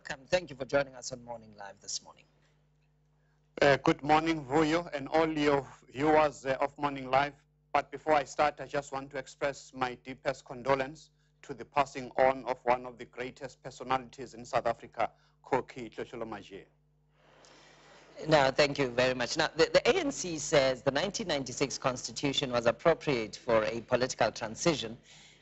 welcome. Thank you for joining us on Morning Live this morning. Good morning, Vuyo, and all your viewers of Morning Live. But before I start, I just want to express my deepest condolence to the passing on of one of the greatest personalities in South Africa, Koki Tlotlolomaje. Now, thank you very much. Now, the ANC says the 1996 constitution was appropriate for a political transition,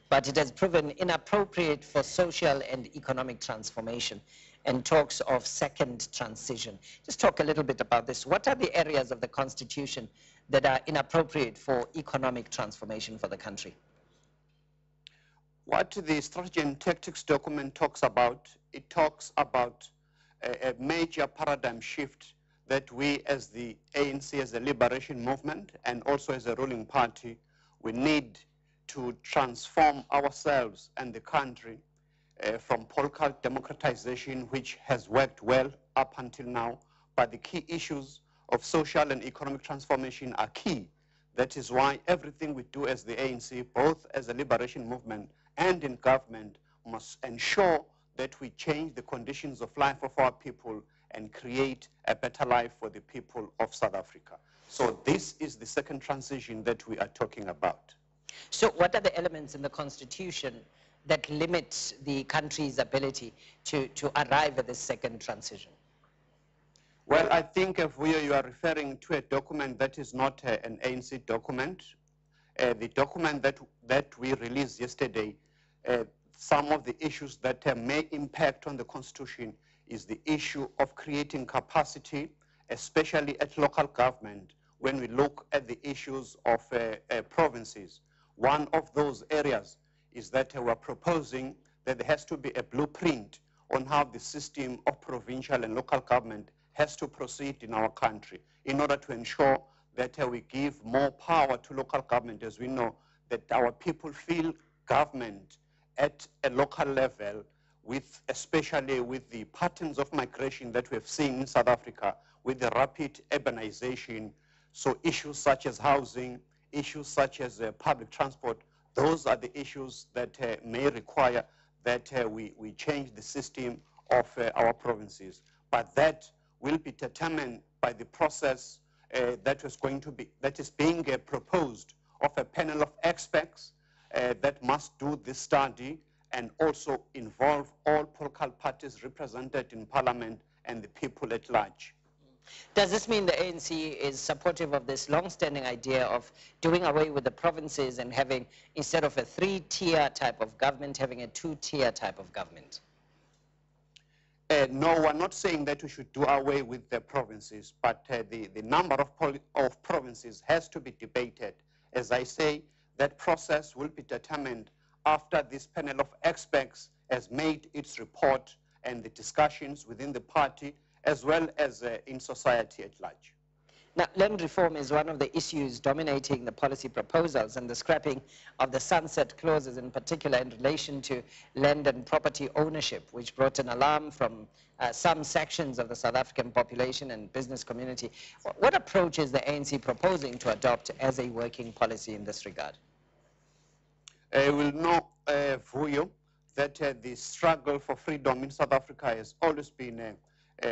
but it has proven inappropriate for social and economic transformation, and talks of second transition. Just talk a little bit about this. What are the areas of the constitution that are inappropriate for economic transformation for the country? What the strategy and tactics document talks about, it talks about a major paradigm shift that we as the ANC, as a liberation movement, and also as a ruling party, we need to transform ourselves and the country from political democratization, which has worked well up until now, but the key issues of social and economic transformation are key. That is why everything we do as the ANC, both as a liberation movement and in government, must ensure that we change the conditions of life of our people and create a better life for the people of South Africa. So this is the second transition that we are talking about. So what are the elements in the constitution that limit the country's ability to arrive at this second transition? Well, I think if you are referring to a document that is not an ANC document. The document that we released yesterday, some of the issues that may impact on the constitution is the issue of creating capacity, especially at local government, when we look at the issues of provinces. One of those areas is that we're proposing that there has to be a blueprint on how the system of provincial and local government has to proceed in our country in order to ensure that we give more power to local government. As we know that our people feel government at a local level, especially with the patterns of migration that we have seen in South Africa, with the rapid urbanization. So issues such as housing, issues such as public transport, those are the issues that may require that we change the system of our provinces. But that will be determined by the process that is being proposed of a panel of experts that must do this study and also involve all political parties represented in Parliament and the people at large. Does this mean the ANC is supportive of this long-standing idea of doing away with the provinces and having, instead of a three-tier type of government, having a two-tier type of government? No, we're not saying that we should do away with the provinces, but the number of provinces has to be debated. As I say, that process will be determined after this panel of experts has made its report and the discussions within the party as well as in society at large. Now, land reform is one of the issues dominating the policy proposals, and the scrapping of the sunset clauses in particular in relation to land and property ownership, which brought an alarm from some sections of the South African population and business community. What approach is the ANC proposing to adopt as a working policy in this regard? We will know, Vuyo, that the struggle for freedom in South Africa has always been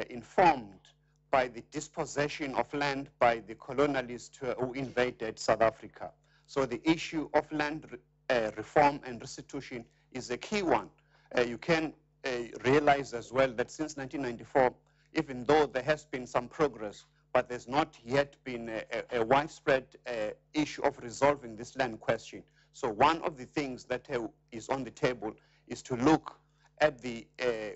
informed by the dispossession of land by the colonialists who invaded South Africa. So the issue of land reform and restitution is a key one. You can realize as well that since 1994, even though there has been some progress, but there's not yet been a widespread issue of resolving this land question. So one of the things that is on the table is to look at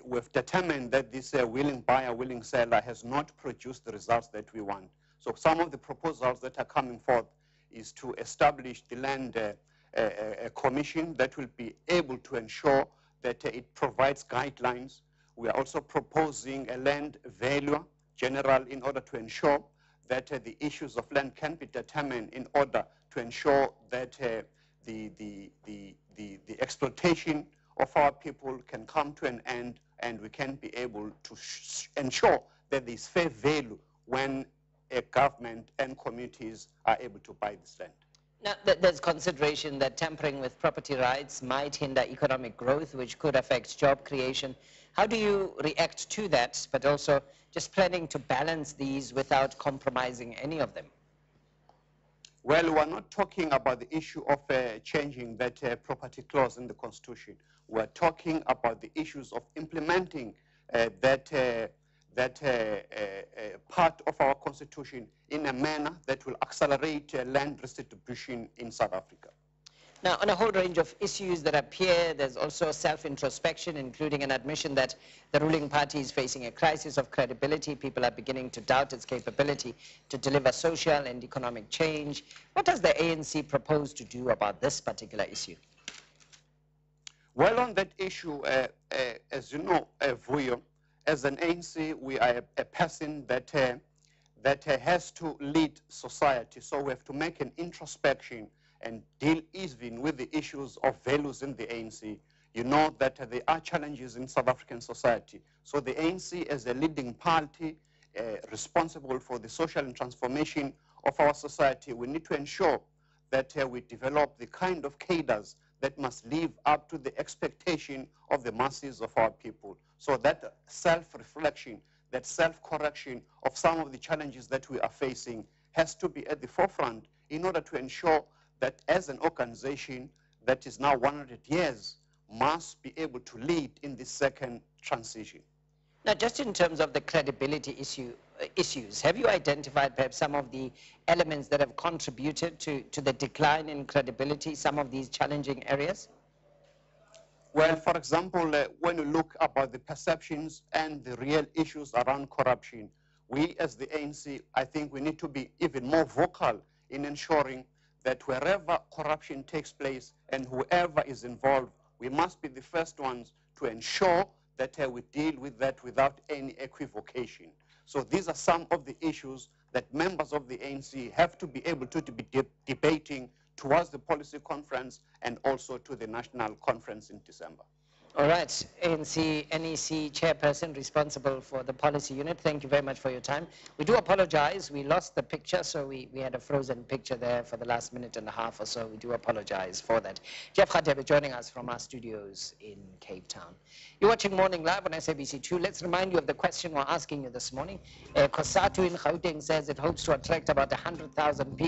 we've determined that this willing buyer, willing seller has not produced the results that we want. So some of the proposals that are coming forth is to establish the land commission that will be able to ensure that it provides guidelines. We are also proposing a land valuer general in order to ensure that the issues of land can be determined in order to ensure that the exploitation of our people can come to an end, and we can be able to ensure that there is fair value when a government and communities are able to buy this land. Now, there's consideration that tampering with property rights might hinder economic growth, which could affect job creation. How do you react to that, but also just planning to balance these without compromising any of them? Well, we're not talking about the issue of changing that property clause in the Constitution. We're talking about the issues of implementing that part of our Constitution in a manner that will accelerate land redistribution in South Africa. Now, on a whole range of issues that appear, there's also self-introspection, including an admission that the ruling party is facing a crisis of credibility. People are beginning to doubt its capability to deliver social and economic change. What does the ANC propose to do about this particular issue? Well, on that issue, as you know, Vuyo, as an ANC, we are a person that has to lead society. So we have to make an introspection and deal even with the issues of values in the ANC. You know that there are challenges in South African society. So the ANC, as a leading party responsible for the social and transformation of our society, we need to ensure that we develop the kind of cadres that must live up to the expectation of the masses of our people. So that self-reflection, that self-correction of some of the challenges that we are facing has to be at the forefront in order to ensure that as an organization that is now 100 years must be able to lead in the second transition. Now, just in terms of the credibility issues, have you identified perhaps some of the elements that have contributed to the decline in credibility, some of these challenging areas? Well, for example, when you look about the perceptions and the real issues around corruption, we as the ANC, I think we need to be even more vocal in ensuring that wherever corruption takes place and whoever is involved, we must be the first ones to ensure that we deal with that without any equivocation. So these are some of the issues that members of the ANC have to be able to be debating towards the policy conference and also to the national conference in December. All right, ANC NEC chairperson responsible for the policy unit, thank you very much for your time. We do apologize, we lost the picture, so we had a frozen picture there for the last minute and a half or so. We do apologize for that. Jeff Radebe joining us from our studios in Cape Town. You're watching Morning Live on SABC2. Let's remind you of the question we're asking you this morning. COSATU in Gauteng says it hopes to attract about 100,000 people